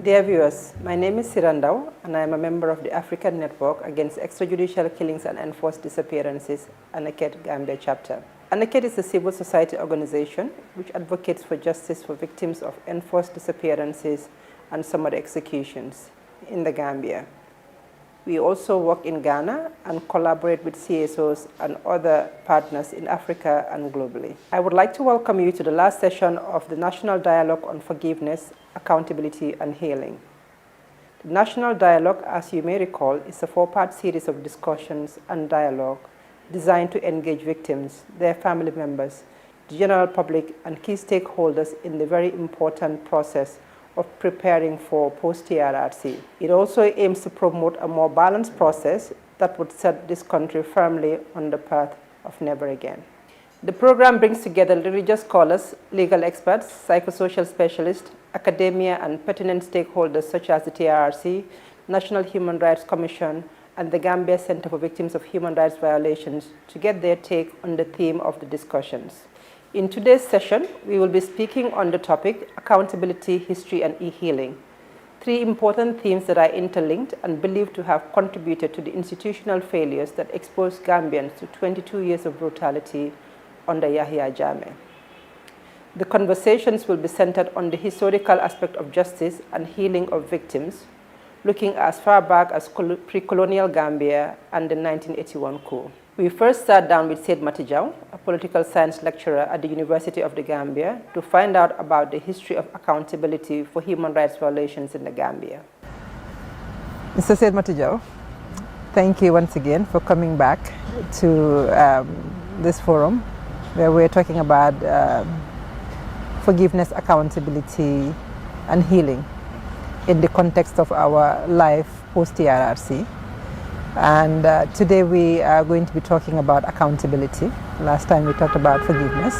Dear viewers, my name is Sirandao and I am a member of the African Network Against Extrajudicial Killings and Enforced Disappearances, ANAKET Gambia chapter. ANAKET is a civil society organization which advocates for justice for victims of enforced disappearances and summary executions in the Gambia. We also work in Ghana and collaborate with CSOs and other partners in Africa and globally. I would like to welcome you to the last session of the National Dialogue on Forgiveness, Accountability and Healing. The National Dialogue, as you may recall, is a four-part series of discussions and dialogue designed to engage victims, their family members, the general public, and key stakeholders in the very important process of preparing for post-TRRC. It also aims to promote a more balanced process that would set this country firmly on the path of never again. The program brings together religious scholars, legal experts, psychosocial specialists, academia, and pertinent stakeholders such as the TRRC, National Human Rights Commission, and the Gambia Center for Victims of Human Rights Violations to get their take on the theme of the discussions. In today's session, we will be speaking on the topic Accountability, History, and E-Healing, three important themes that are interlinked and believed to have contributed to the institutional failures that exposed Gambians to 22 years of brutality under Yahya Jammeh. The conversations will be centered on the historical aspect of justice and healing of victims, looking as far back as pre-colonial Gambia and the 1981 coup. We first sat down with Said Matijau, a political science lecturer at the University of the Gambia, to find out about the history of accountability for human rights violations in the Gambia. Mr. Said Matijau, thank you once again for coming back to this forum where we're talking about forgiveness, accountability, and healing in the context of our life post-TRRC. And today we are going to be talking about accountability. Last time we talked about forgiveness.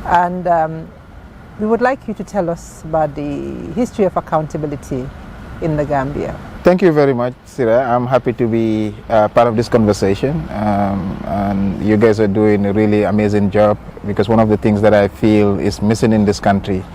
And we would like you to tell us about the history of accountability in the Gambia. Thank you very much, Sira. I'm happy to be part of this conversation. And you guys are doing a really amazing job, because one of the things that I feel is missing in this country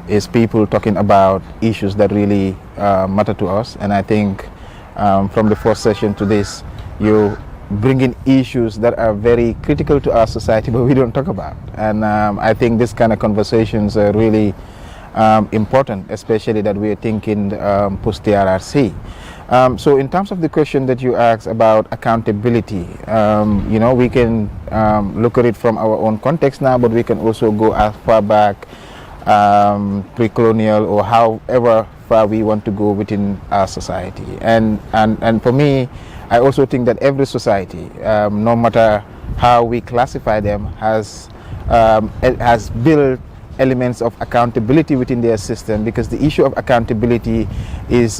is people talking about issues that really matter to us. And I think from the first session to this, you bring in issues that are very critical to our society, but we don't talk about. And I think this kind of conversations are really important, especially that we are thinking post-TRRC. So in terms of the question that you asked about accountability, you know, we can look at it from our own context now, but we can also go as far back pre-colonial or however far we want to go within our society. And for me, I also think that every society, no matter how we classify them, has built elements of accountability within their system, because the issue of accountability is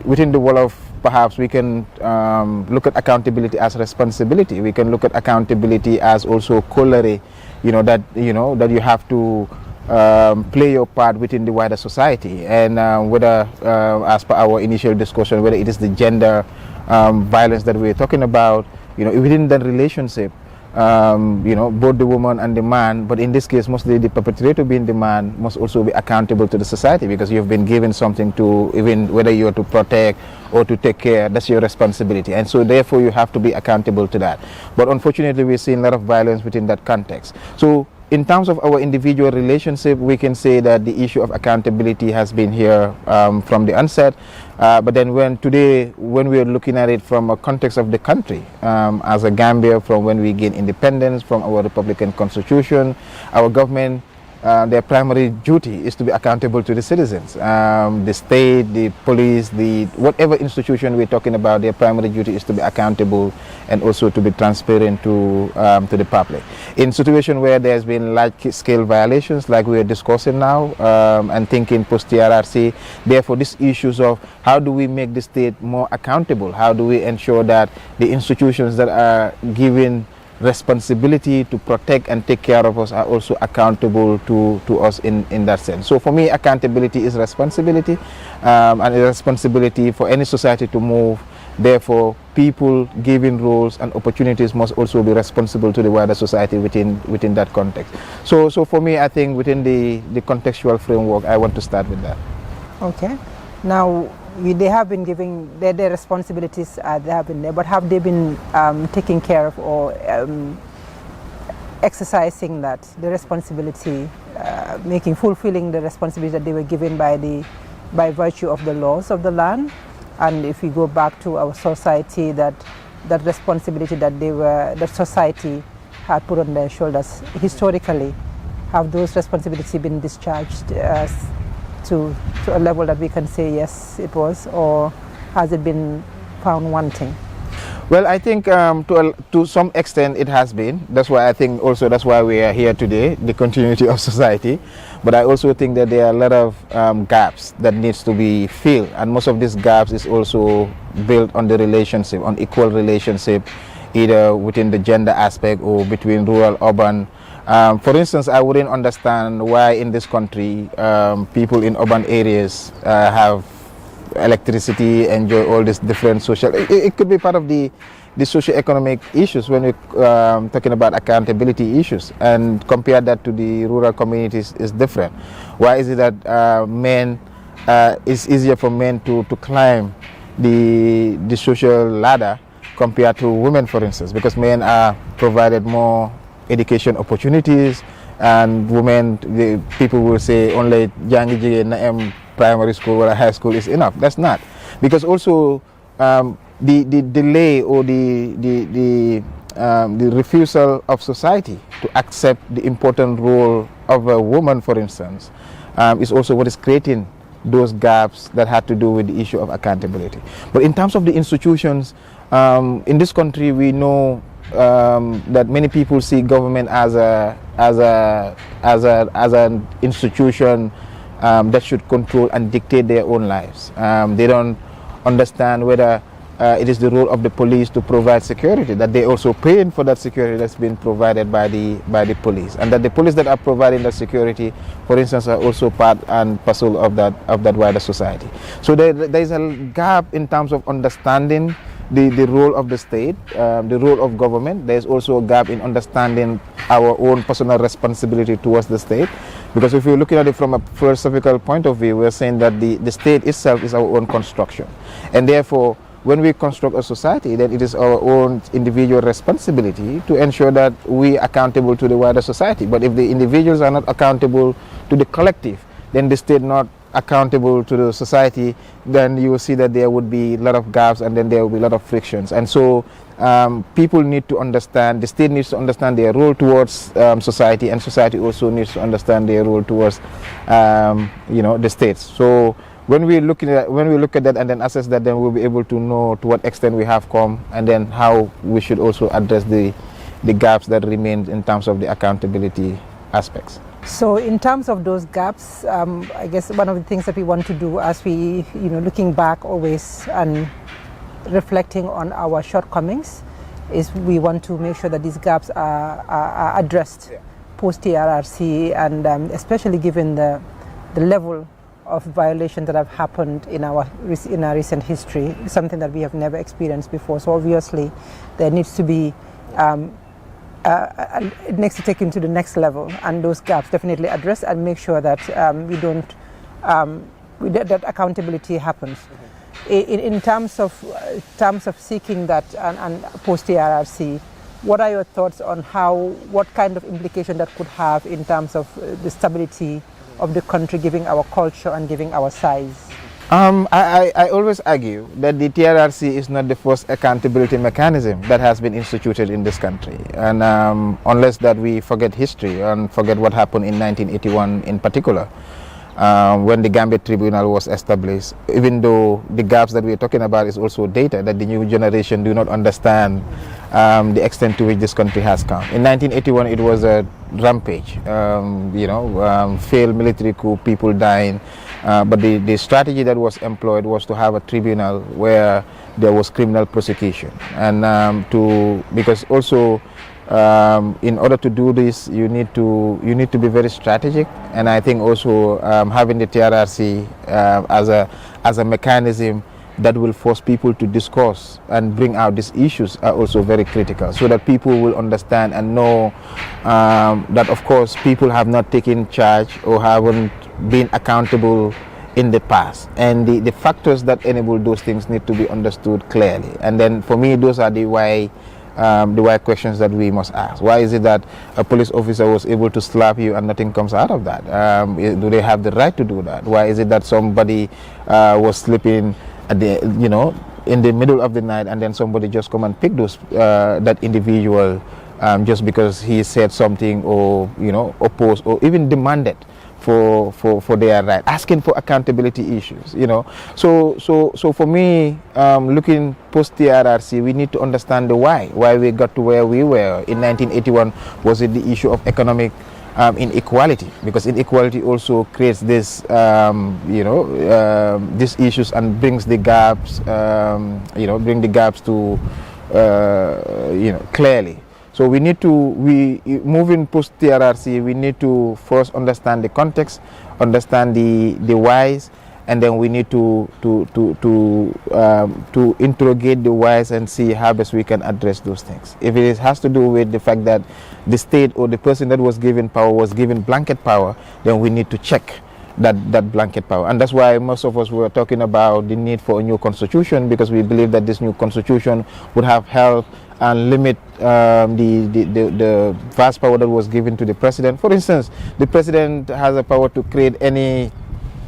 within the world of, perhaps we can look at accountability as responsibility. We can look at accountability as also corollary, that you have to play your part within the wider society. And whether, as per our initial discussion, whether it is the gender violence that we're talking about, within that relationship, both the woman and the man, but in this case, mostly the perpetrator being the man, must also be accountable to the society, because you've been given something to, even whether you are to protect or to take care, that's your responsibility. And so therefore you have to be accountable to that. But unfortunately, we're seeing a lot of violence within that context. So in terms of our individual relationship, we can say that the issue of accountability has been here from the onset. But then when we are looking at it from a context of the country, as a Gambia, from when we gain independence from our Republican Constitution, our government, their primary duty is to be accountable to the citizens. The state, the police, whatever institution we're talking about, their primary duty is to be accountable and also to be transparent to the public. In situation where there's been large-scale violations, like we are discussing now, and thinking post-TRRC, therefore these issues of how do we make the state more accountable? How do we ensure that the institutions that are given responsibility to protect and take care of us are also accountable to us in that sense? So for me, accountability is responsibility, and a responsibility for any society to move. Therefore, people given roles and opportunities must also be responsible to the wider society within that context. So for me, I think within the contextual framework, I want to start with that. Okay. Now, they have been giving their responsibilities, they have been there, but have they been taking care of or exercising the responsibility, fulfilling the responsibility that they were given by virtue of the laws of the land? And if we go back to our society, that responsibility that society had put on their shoulders historically, have those responsibilities been discharged to a level that we can say yes it was, or has it been found wanting? Well, I think to some extent it has been. That's why I think also that's why we are here today, the continuity of society. But I also think that there are a lot of gaps that needs to be filled, and most of these gaps is also built on the relationship, on equal relationship, either within the gender aspect or between rural, urban. For instance, I wouldn't understand why in this country people in urban areas have electricity, enjoy all these different social. It could be part of the socio-economic issues when we're talking about accountability issues, and compare that to the rural communities is different. Why is it that it's easier for men to climb the social ladder compared to women, for instance? Because men are provided more education opportunities, and women, people will say only jangi jigéen na em primary school or high school is enough. That's not, because also the delay or the refusal of society to accept the important role of a woman, for instance, is also what is creating those gaps that had to do with the issue of accountability. But in terms of the institutions, in this country, we know that many people see government as an institution that should control and dictate their own lives. They don't understand whether it is the role of the police to provide security, that they also paying for that security that's been provided by the police, and that the police that are providing that security, for instance, are also part and parcel of that wider society. So there is a gap in terms of understanding the role of the state, the role of government. There is also a gap in understanding our own personal responsibility towards the state, because if you're looking at it from a philosophical point of view, we're saying that the state itself is our own construction, and therefore when we construct a society, then it is our own individual responsibility to ensure that we are accountable to the wider society. But if the individuals are not accountable to the collective, then the state not accountable to the society, then you will see that there would be a lot of gaps, and then there will be a lot of frictions. And so people need to understand, the state needs to understand their role towards society, and society also needs to understand their role towards the states. So when we look at that and then assess that, then we'll be able to know to what extent we have come, and then how we should also address the gaps that remain in terms of the accountability aspects. So in terms of those gaps, I guess one of the things that we want to do, as we, looking back always and reflecting on our shortcomings, is we want to make sure that these gaps are addressed post-TRRC, and especially given the level of violations that have happened in our recent history, something that we have never experienced before. So obviously there needs to be it needs to take into the next level, and those gaps definitely address, and make sure that that accountability happens. In terms of seeking that and post TRRC, what are your thoughts on what kind of implication that could have in terms of the stability of the country, giving our culture and giving our size? I always argue that the TRRC is not the first accountability mechanism that has been instituted in this country, and unless that we forget history and forget what happened in 1981 in particular, when the Gambia Tribunal was established, even though the gaps that we're talking about is also data that the new generation do not understand the extent to which this country has come. In 1981, it was a rampage, failed military coup, people dying. But the strategy that was employed was to have a tribunal where there was criminal prosecution, and because also in order to do this, you need to be very strategic. And I think also having the TRRC as a mechanism that will force people to discuss and bring out these issues are also very critical, so that people will understand and know that of course people have not taken charge or haven't been accountable in the past, and the factors that enable those things need to be understood clearly. And then for me, those are the why questions that we must ask. Why is it that a police officer was able to slap you and nothing comes out of that? Do they have the right to do that? Why is it that somebody was sleeping at the, in the middle of the night, and then somebody just come and pick that individual just because he said something, or opposed, or even demanded for their right, asking for accountability issues, So for me, looking post TRRC, we need to understand the why we got to where we were. In 1981, was it the issue of economic inequality? Because inequality also creates this, these issues, and brings the gaps, bring the gaps to, clearly. So we need to, moving post TRRC, we need to first understand the context, understand the whys, and then we need to interrogate the whys and see how best we can address those things. If it has to do with the fact that the state or the person that was given power was given blanket power, then we need to check that blanket power. And that's why most of us were talking about the need for a new constitution, because we believe that this new constitution would have helped and limit the vast power that was given to the president. For instance, the president has a power to create any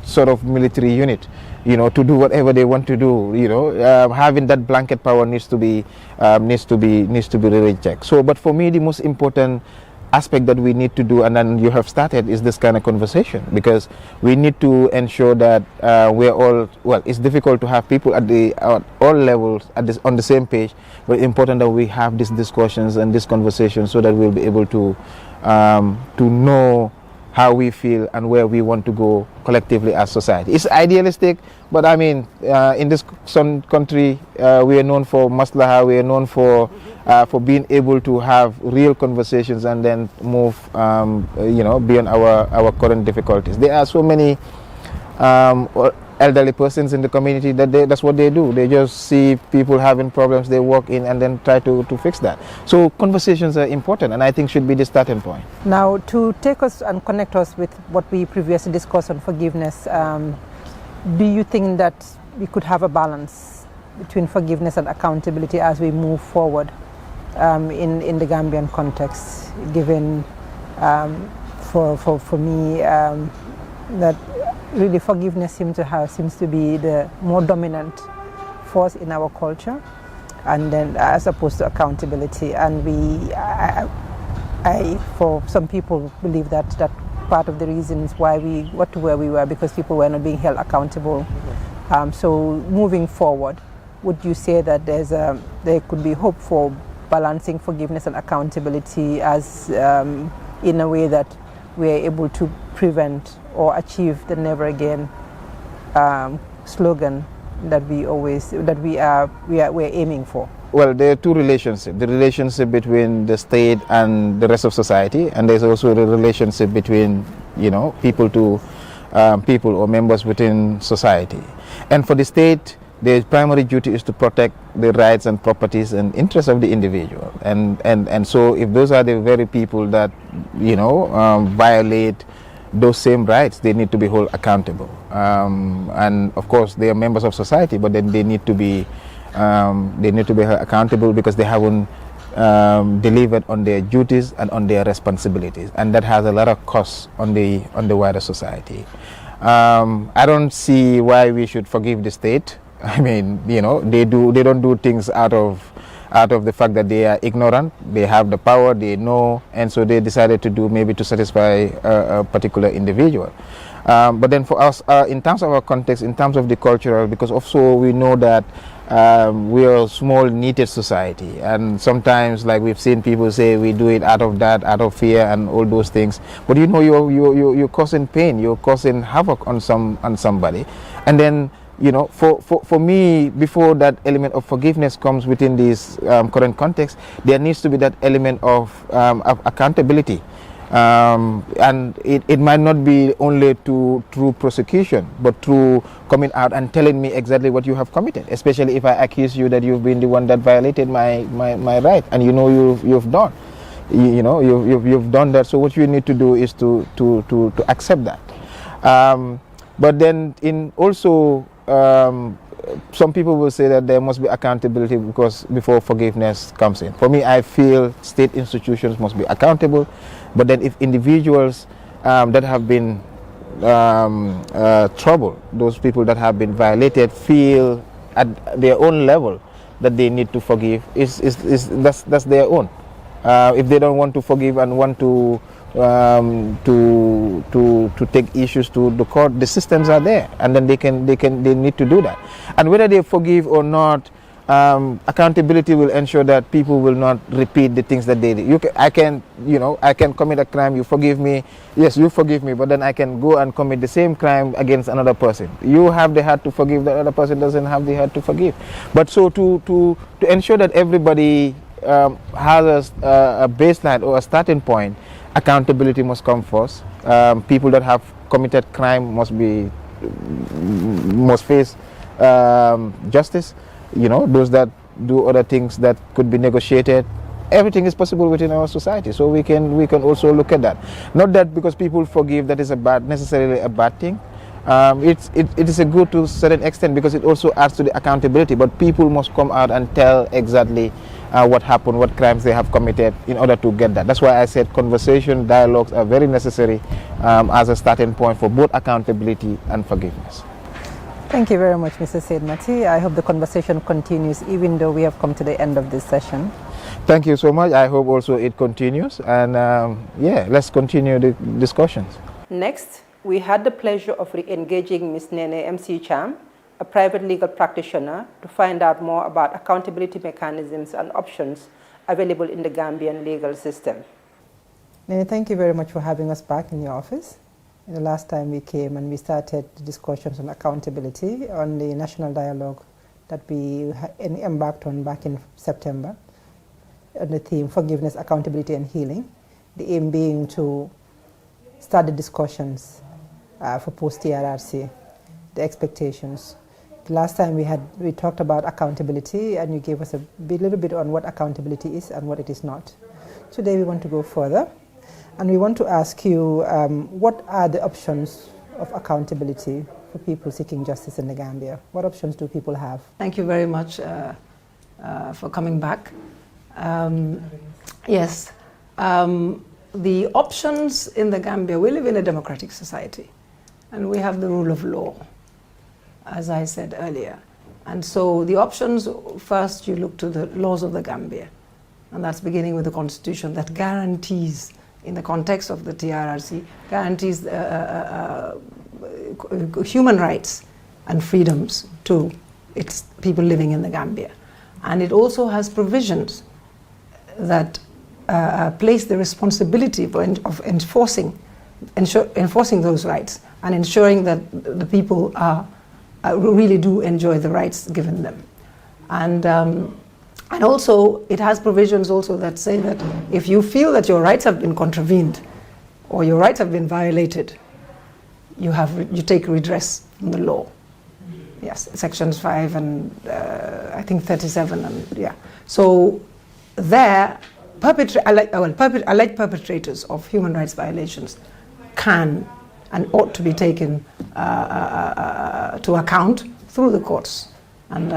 sort of military unit, to do whatever they want to do. Having that blanket power needs to be really checked. So, but for me, the most important aspect that we need to do, and then you have started, is this kind of conversation, because we need to ensure that we're all, well, it's difficult to have people at all levels on the same page, but it's important that we have these discussions and these conversations so that we'll be able to know how we feel and where we want to go collectively as society. It's idealistic, but I mean, in this country, we are known for maslaha, we are known for being able to have real conversations and then move, beyond our current difficulties. There are so many elderly persons in the community that's what they do. They just see people having problems, they walk in and then try to fix that. So conversations are important, and I think should be the starting point. Now, to take us and connect us with what we previously discussed on forgiveness, do you think that we could have a balance between forgiveness and accountability as we move forward in the Gambian context, given for me that really forgiveness seems to be the more dominant force in our culture, and then as opposed to accountability. And I for some people believe that part of the reasons why we got to where we were, because people were not being held accountable. So moving forward, would you say that there could be hope for balancing forgiveness and accountability as in a way that we are able to prevent or achieve the never again slogan that we're aiming for? Well, there are two relationships. The relationship between the state and the rest of society, and there's also the relationship between, people to people or members within society. And for the state, the primary duty is to protect the rights and properties and interests of the individual. And so if those are the very people that, violate those same rights, they need to be held accountable. And of course, they are members of society, but then they need to be held accountable because they haven't delivered on their duties and on their responsibilities, and that has a lot of costs on the wider society. I don't see why we should forgive the state. I mean, they don't do things out of the fact that they are ignorant. They have the power, they know, and so they decided to do maybe to satisfy a particular individual. But then for us, in terms of our context, in terms of the cultural, because also we know that we are a small, needed society, and sometimes, like we've seen people say, we do it out of fear and all those things. But you're causing pain, you're causing havoc on somebody, and then. For me, before that element of forgiveness comes within this current context, there needs to be that element of accountability. And it might not be only through prosecution, but through coming out and telling me exactly what you have committed, especially if I accuse you that you've been the one that violated my right, and you've done. You've done that. So what you need to do is to accept that. But then in also some people will say that there must be accountability because before forgiveness comes in. For me, I feel state institutions must be accountable, but then if individuals that have been troubled, those people that have been violated, feel at their own level that they need to forgive, that's their own. If they don't want to forgive and want to take issues to the court, the systems are there, and then they need to do that. And whether they forgive or not, accountability will ensure that people will not repeat the things that they did. I can commit a crime, you forgive me, yes, you forgive me, but then I can go and commit the same crime against another person. You have the heart to forgive, the other person doesn't have the heart to forgive. But so to ensure that everybody has a baseline or a starting point, accountability must come first. People that have committed crime must face justice. Those that do other things that could be negotiated. Everything is possible within our society, so we can also look at that. Not that because people forgive that is necessarily a bad thing. It is a good to a certain extent because it also adds to the accountability. But people must come out and tell exactly what happened, what crimes they have committed, in order to get that. That's why I said conversation, dialogues are very necessary as a starting point for both accountability and forgiveness. Thank you very much, Mr. Said Mati. I hope the conversation continues even though we have come to the end of this session. Thank you so much. I hope also it continues, and let's continue the discussions. Next, we had the pleasure of re-engaging Ms. Nene MC Cham, a private legal practitioner, to find out more about accountability mechanisms and options available in the Gambian legal system. Nene, thank you very much for having us back in your office. The last time we came and we started the discussions on accountability on the national dialogue that we embarked on back in September on the theme Forgiveness, Accountability and Healing. The aim being to start the discussions for post-TRRC, the expectations. The last time we talked about accountability and you gave us a little bit on what accountability is and what it is not. Today we want to go further. And we want to ask you, what are the options of accountability for people seeking justice in the Gambia? What options do people have? Thank you very much for coming back. Yes, the options in the Gambia, we live in a democratic society and we have the rule of law, as I said earlier. And so the options, first you look to the laws of the Gambia, and that's beginning with the constitution that guarantees, in the context of the TRRC, guarantees human rights and freedoms to its people living in the Gambia. And it also has provisions that place the responsibility of enforcing those rights and ensuring that the people really do enjoy the rights given them. And also, it has provisions also that say that if you feel that your rights have been contravened or your rights have been violated, you take redress from the law. Yes, sections 5 and I think 37 and yeah. So there, alleged perpetrators of human rights violations can and ought to be taken to account through the courts. And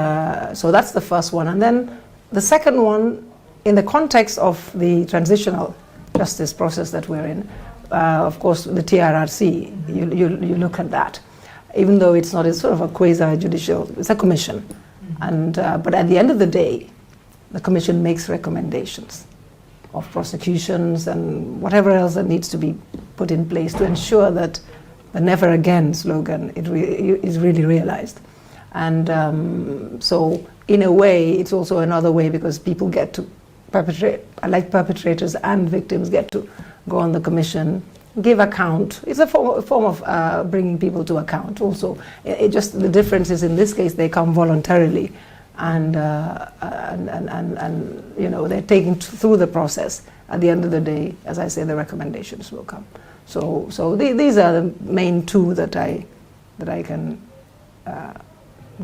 so that's the first one. And then the second one, in the context of the transitional justice process that we're in, of course, the TRRC, you look at that. Even though it's not, it's sort of a quasi-judicial, it's a commission. And, but at the end of the day, the commission makes recommendations of prosecutions and whatever else that needs to be put in place to ensure that the never again slogan is really realized. And so in a way, it's also another way because people get to alleged perpetrators and victims get to go on the commission, give account. It's a form of bringing people to account also. It just, the difference is in this case, they come voluntarily and you know, they're taken through the process. At the end of the day, as I say, the recommendations will come. So these are the main two that I can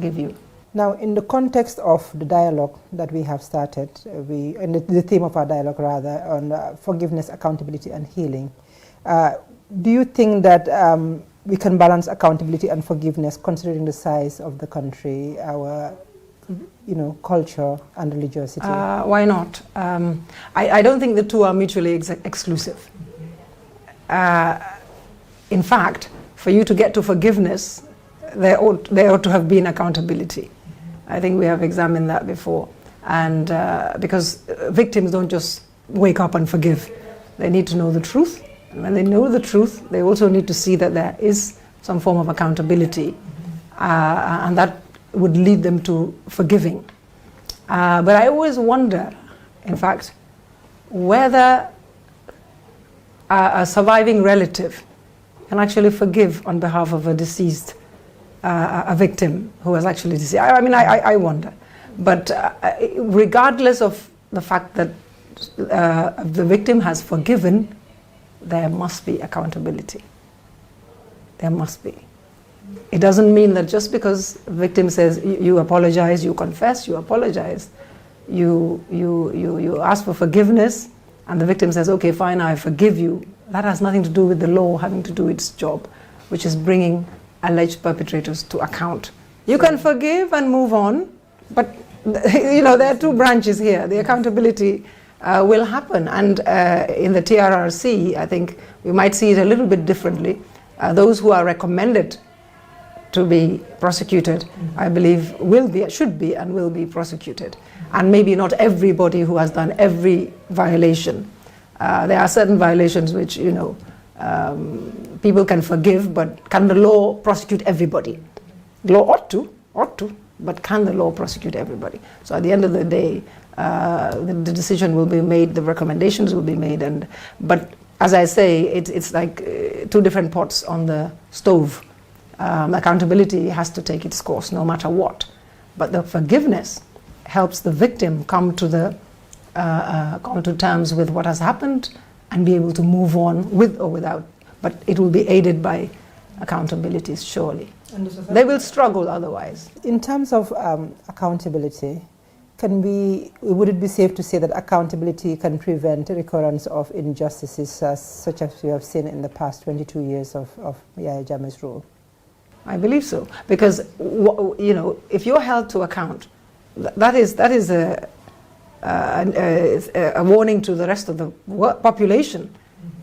give you. Now, in the context of the dialogue that we have started, and the theme of our dialogue rather, on forgiveness, accountability and healing, do you think that we can balance accountability and forgiveness considering the size of the country, our culture and religiosity? Why not? I don't think the two are mutually exclusive. In fact, for you to get to forgiveness, there ought to have been accountability. I think we have examined that before. And because victims don't just wake up and forgive. They need to know the truth. And when they know the truth, they also need to see that there is some form of accountability. And that would lead them to forgiving. But I always wonder, in fact, whether a surviving relative can actually forgive on behalf of a deceased, a victim who was actually deceased. I wonder. But regardless of the fact that the victim has forgiven, there must be accountability. There must be. It doesn't mean that just because the victim says you apologize, you confess, you apologize, you ask for forgiveness, and the victim says, okay, fine, I forgive you. That has nothing to do with the law having to do its job, which is bringing alleged perpetrators to account. You can forgive and move on, but there are two branches here. The accountability will happen, and in the TRRC, I think we might see it a little bit differently. Those who are recommended to be prosecuted, I believe, should be and will be prosecuted. And maybe not everybody who has done every violation. There are certain violations which, people can forgive, but can the law prosecute everybody? The law ought to, but can the law prosecute everybody? So at the end of the day, the decision will be made, the recommendations will be made, but as I say, it's like two different pots on the stove. Accountability has to take its course no matter what. But the forgiveness helps the victim come to terms with what has happened and be able to move on with or without. But it will be aided by accountability, surely. They will struggle otherwise. In terms of accountability, would it be safe to say that accountability can prevent recurrence of injustices such as we have seen in the past 22 years of Yahya Jammeh's rule? I believe so, because if you're held to account, that is a warning to the rest of the population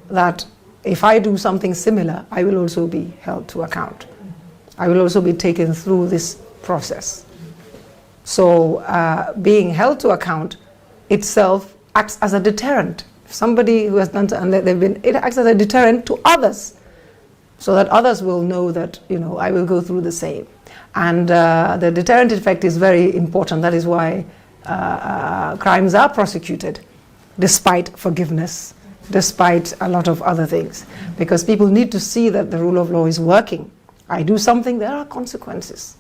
that if I do something similar, I will also be held to account. I will also be taken through this process. So being held to account itself acts as a deterrent. Somebody who has done it acts as a deterrent to others, so that others will know that I will go through the same. And the deterrent effect is very important. That is why crimes are prosecuted despite forgiveness, despite a lot of other things, because people need to see that the rule of law is working. I do something, there are consequences.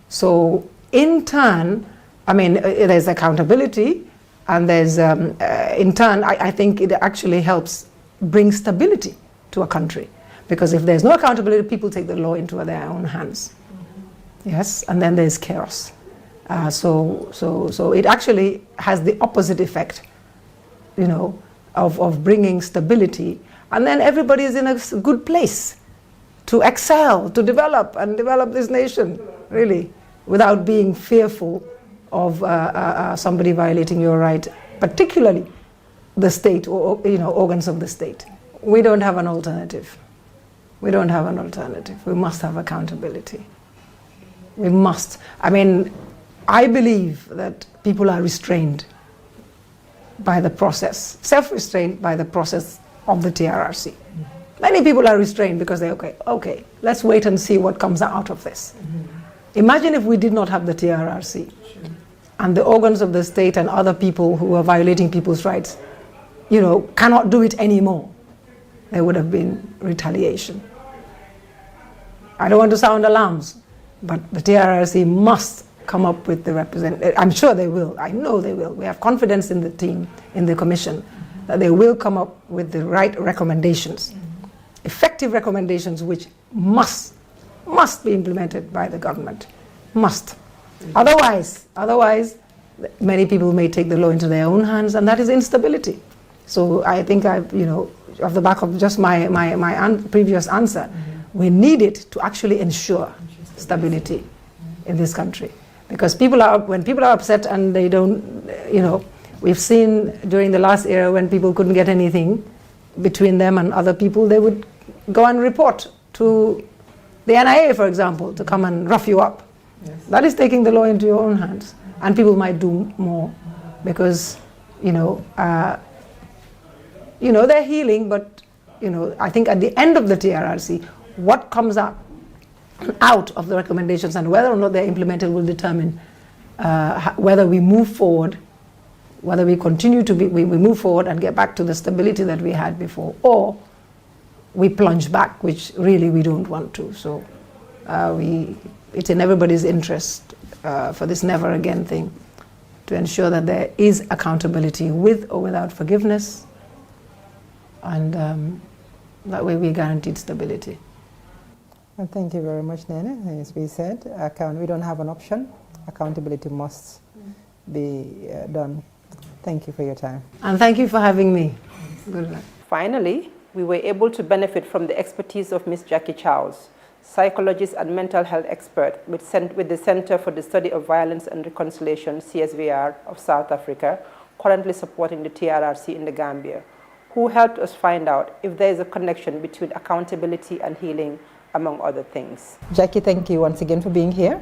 So in turn, there's accountability, and there's in turn, I think it actually helps bring stability to a country. Because if there's no accountability, people take the law into their own hands. Yes, and then there's chaos. So it actually has the opposite effect, of bringing stability. And then everybody is in a good place to excel, to develop this nation, really, without being fearful of somebody violating your right, particularly the state or organs of the state. We don't have an alternative. We don't have an alternative. We must have accountability. We must. I believe that people are restrained by the process, self-restrained by the process of the TRRC. Many people are restrained because they're okay, let's wait and see what comes out of this. Imagine if we did not have the TRRC and the organs of the state and other people who are violating people's rights, cannot do it anymore. There would have been retaliation. I don't want to sound alarms, but the TRRC must come up with the representative. I'm sure they will. I know they will. We have confidence in the team, in the commission, that they will come up with the right recommendations, effective recommendations which must be implemented by the government. Must. Otherwise, many people may take the law into their own hands, and that is instability. So I think off the back of just my previous answer, we need it to actually ensure stability in this country. Because when people are upset and they don't, we've seen during the last era when people couldn't get anything between them and other people, they would go and report to the NIA, for example, to come and rough you up. Yes. That is taking the law into your own hands. And people might do more because, they're healing, but, I think at the end of the TRRC, what comes out of the recommendations and whether or not they're implemented will determine whether we move forward, whether we continue to we move forward and get back to the stability that we had before, or we plunge back, which really we don't want to. So it's in everybody's interest for this never again thing to ensure that there is accountability with or without forgiveness, and that way we guaranteed stability. Well, thank you very much, Nene. As we said, we don't have an option. Accountability must be done. Thank you for your time. And thank you for having me. Good luck. Finally, we were able to benefit from the expertise of Ms. Jackie Charles, psychologist and mental health expert with the Center for the Study of Violence and Reconciliation, CSVR, of South Africa, currently supporting the TRRC in the Gambia, who helped us find out if there is a connection between accountability and healing, among other things. Jackie, thank you once again for being here.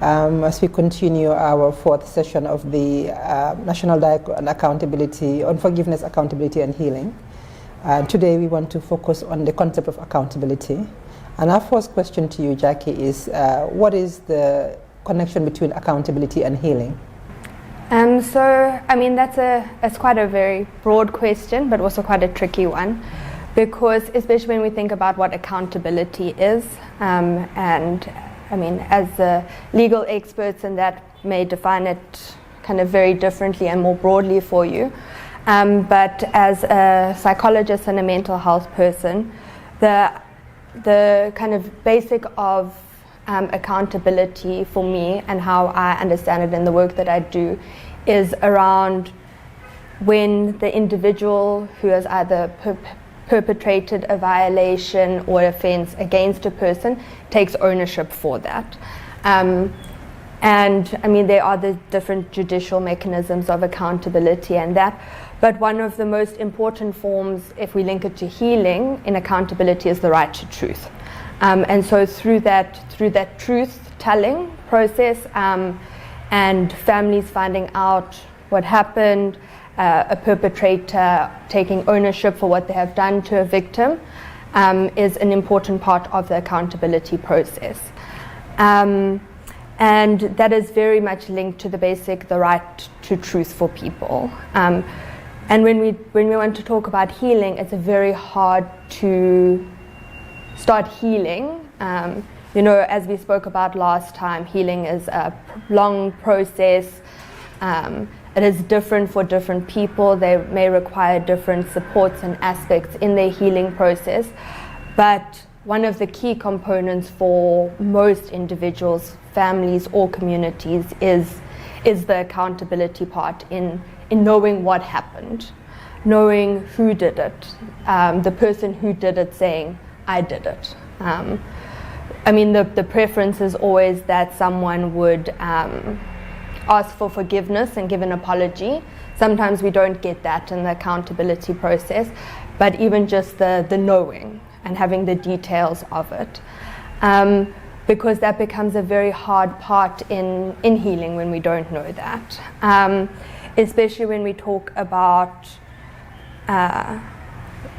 As we continue our fourth session of the National Dialogue on Accountability, on Forgiveness, Accountability and Healing. Today we want to focus on the concept of accountability. And our first question to you, Jackie, is what is the connection between accountability and healing? That's quite a very broad question, but also quite a tricky one. Because especially when we think about what accountability is, as the legal experts and that may define it kind of very differently and more broadly for you. But as a psychologist and a mental health person, the kind of basic of accountability for me and how I understand it in the work that I do is around when the individual who has either perpetrated a violation or offense against a person takes ownership for that. There are the different judicial mechanisms of accountability and that, but one of the most important forms, if we link it to healing in accountability, is the right to truth. And so through that truth-telling process and families finding out what happened, a perpetrator taking ownership for what they have done to a victim is an important part of the accountability process. And that is very much linked to the right to truth for people. And when we want to talk about healing, it's very hard to start healing. As we spoke about last time, healing is a long process. It is different for different people. They may require different supports and aspects in their healing process. But one of the key components for most individuals, families, or communities is the accountability part in knowing what happened, knowing who did it, the person who did it saying, I did it. The preference is always that someone would ask for forgiveness and give an apology. Sometimes we don't get that in the accountability process, but even just the knowing and having the details of it. Because that becomes a very hard part in healing when we don't know that. Especially when we talk about,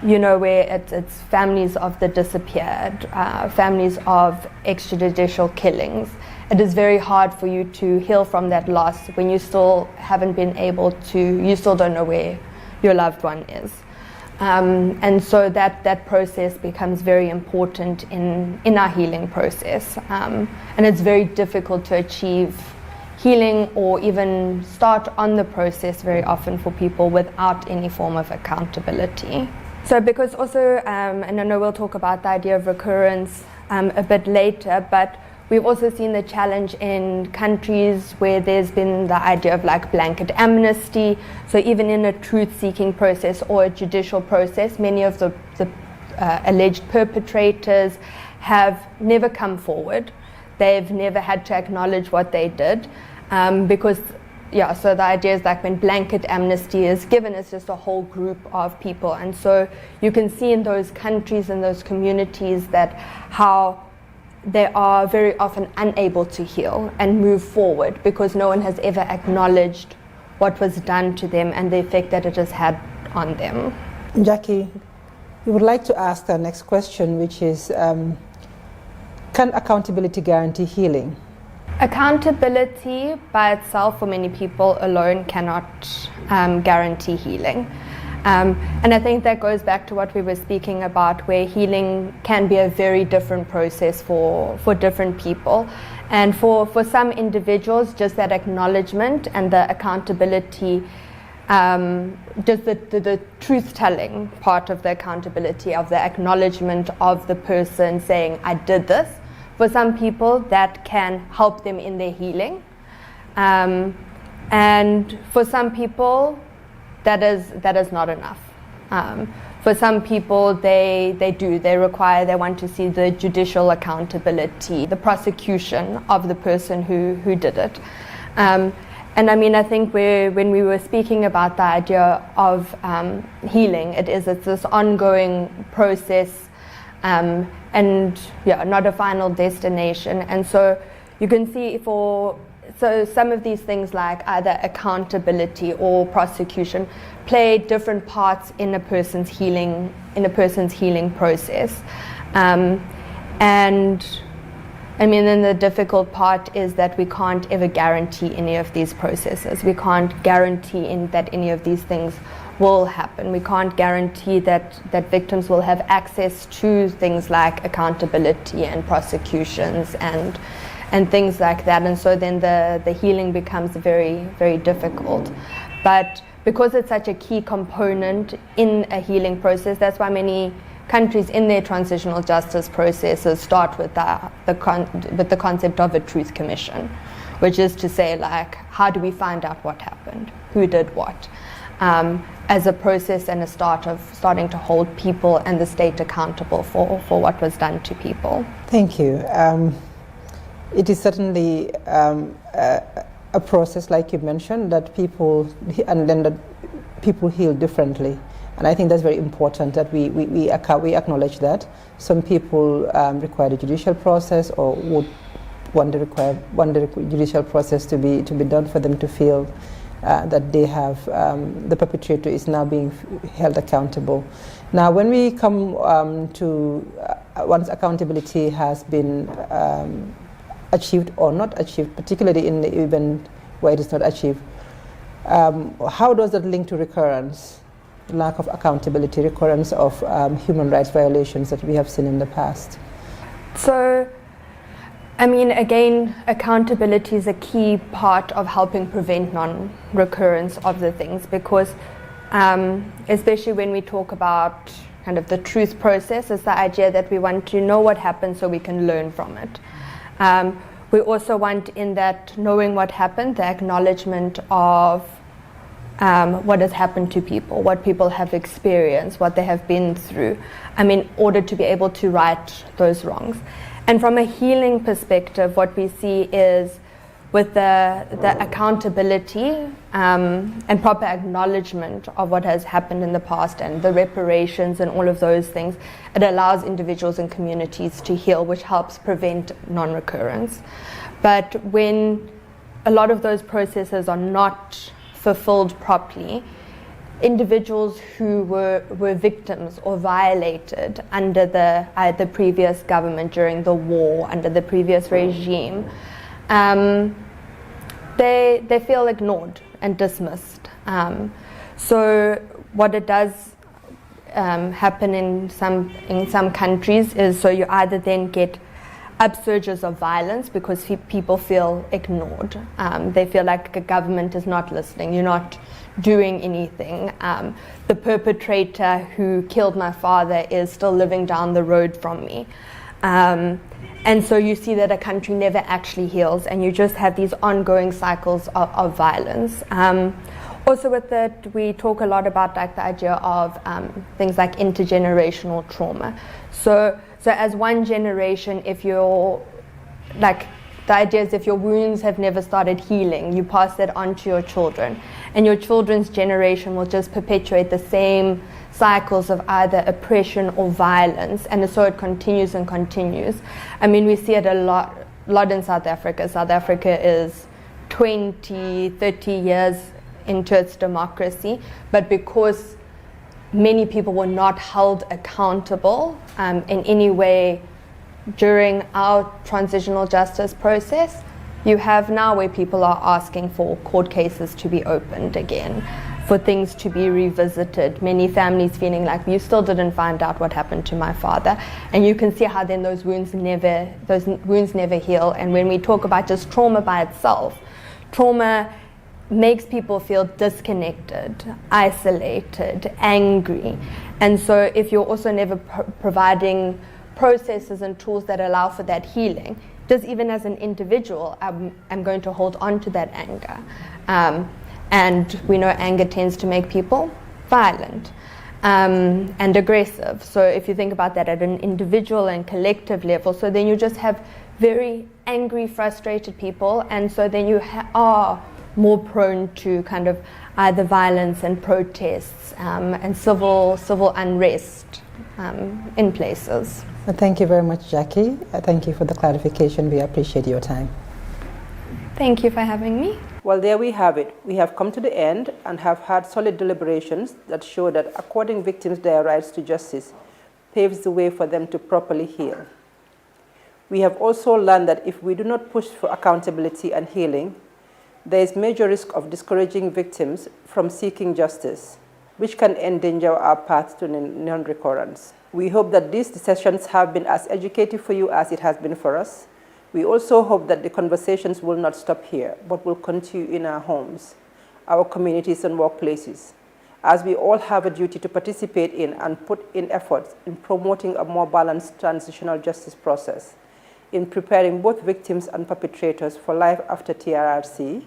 where it's families of the disappeared, families of extrajudicial killings. It is very hard for you to heal from that loss when you still haven't been able to, you still don't know where your loved one is. And so that process becomes very important in our healing process. And it's very difficult to achieve healing or even start on the process very often for people without any form of accountability. So because also, and I know we'll talk about the idea of recurrence a bit later, but we've also seen the challenge in countries where there's been the idea of blanket amnesty. So even in a truth-seeking process or a judicial process, many of the alleged perpetrators have never come forward. They've never had to acknowledge what they did, because so the idea is like when blanket amnesty is given, it's just a whole group of people. And so you can see in those countries and those communities that how they are very often unable to heal and move forward because no one has ever acknowledged what was done to them and the effect that it has had on them. Jackie, we would like to ask the next question, which is, can accountability guarantee healing? Accountability by itself for many people alone cannot guarantee healing. And I think that goes back to what we were speaking about, where healing can be a very different process for different people. And for some individuals, just that acknowledgement and the accountability, just the truth-telling part of the accountability, of the acknowledgement of the person saying, I did this, for some people that can help them in their healing. And for some people, that is not enough. For some people, they want to see the judicial accountability, the prosecution of the person who did it. And I mean, I think when we were speaking about the idea of healing, it's this ongoing process, and not a final destination. And so you can see so some of these things like either accountability or prosecution play different parts in a person's healing process. And I mean, then the difficult part is that we can't ever guarantee any of these processes. We can't guarantee that any of these things will happen. We can't guarantee that victims will have access to things like accountability and prosecutions and things like that. And so then the healing becomes very, very difficult. But because it's such a key component in a healing process, that's why many countries in their transitional justice processes start with the concept of a truth commission, which is to say, like, how do we find out what happened? Who did what? As a process and a starting to hold people and the state accountable for what was done to people. Thank you. It is certainly a process, like you mentioned, that people heal differently. And I think that's very important that we acknowledge that. Some people require the judicial process or would want the judicial process to be done for them to feel that they have, the perpetrator is now being held accountable. Now, when we come to once accountability has been achieved or not achieved, particularly in the event where it is not achieved, how does that link to recurrence, lack of accountability, recurrence of human rights violations that we have seen in the past? So, I mean, again, accountability is a key part of helping prevent non-recurrence of the things, because especially when we talk about kind of the truth process, is the idea that we want to know what happened so we can learn from it. We also want, in that knowing what happened, the acknowledgement of what has happened to people, what people have experienced, what they have been through, in order to be able to right those wrongs. And from a healing perspective, what we see is with the accountability and proper acknowledgement of what has happened in the past and the reparations and all of those things, it allows individuals and communities to heal, which helps prevent non-recurrence. But when a lot of those processes are not fulfilled properly, individuals who were victims or violated under the previous government during the war, under the previous regime, they feel ignored and dismissed. So what it does happen in some countries is, so you either then get upsurges of violence because people feel ignored. They feel like the government is not listening, you're not doing anything. The perpetrator who killed my father is still living down the road from me. And so you see that a country never actually heals, and you just have these ongoing cycles of violence. Also with that, we talk a lot about like the idea of things like intergenerational trauma. So So as one generation, if you're, like, the idea is if your wounds have never started healing, you pass that on to your children. And your children's generation will just perpetuate the same cycles of either oppression or violence. And so it continues and continues. I mean, we see it a lot in South Africa. South Africa is 20, 30 years into its democracy. But because many people were not held accountable in any way during our transitional justice process, you have now where people are asking for court cases to be opened again, for things to be revisited, many families feeling like, you still didn't find out what happened to my father. And you can see how then those wounds never heal. And when we talk about just trauma by itself, trauma makes people feel disconnected, isolated, angry. And so if you're also never providing processes and tools that allow for that healing, just even as an individual, I'm going to hold on to that anger. And we know anger tends to make people violent and aggressive. So if you think about that at an individual and collective level, so then you just have very angry, frustrated people, and so then you are more prone to kind of either violence and protests and civil unrest in places. Well, thank you very much, Jackie. Thank you for the clarification. We appreciate your time. Thank you for having me. Well, there we have it. We have come to the end and have had solid deliberations that show that according victims their rights to justice paves the way for them to properly heal. We have also learned that if we do not push for accountability and healing, there is major risk of discouraging victims from seeking justice, which can endanger our path to non-recurrence. We hope that these sessions have been as educative for you as it has been for us. We also hope that the conversations will not stop here, but will continue in our homes, our communities and workplaces, as we all have a duty to participate in and put in efforts in promoting a more balanced transitional justice process, in preparing both victims and perpetrators for life after TRRC,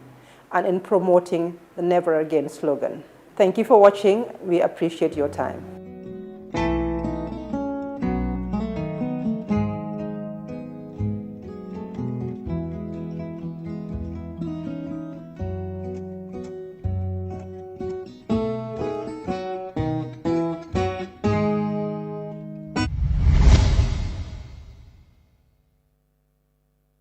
and in promoting the Never Again slogan. Thank you for watching. We appreciate your time.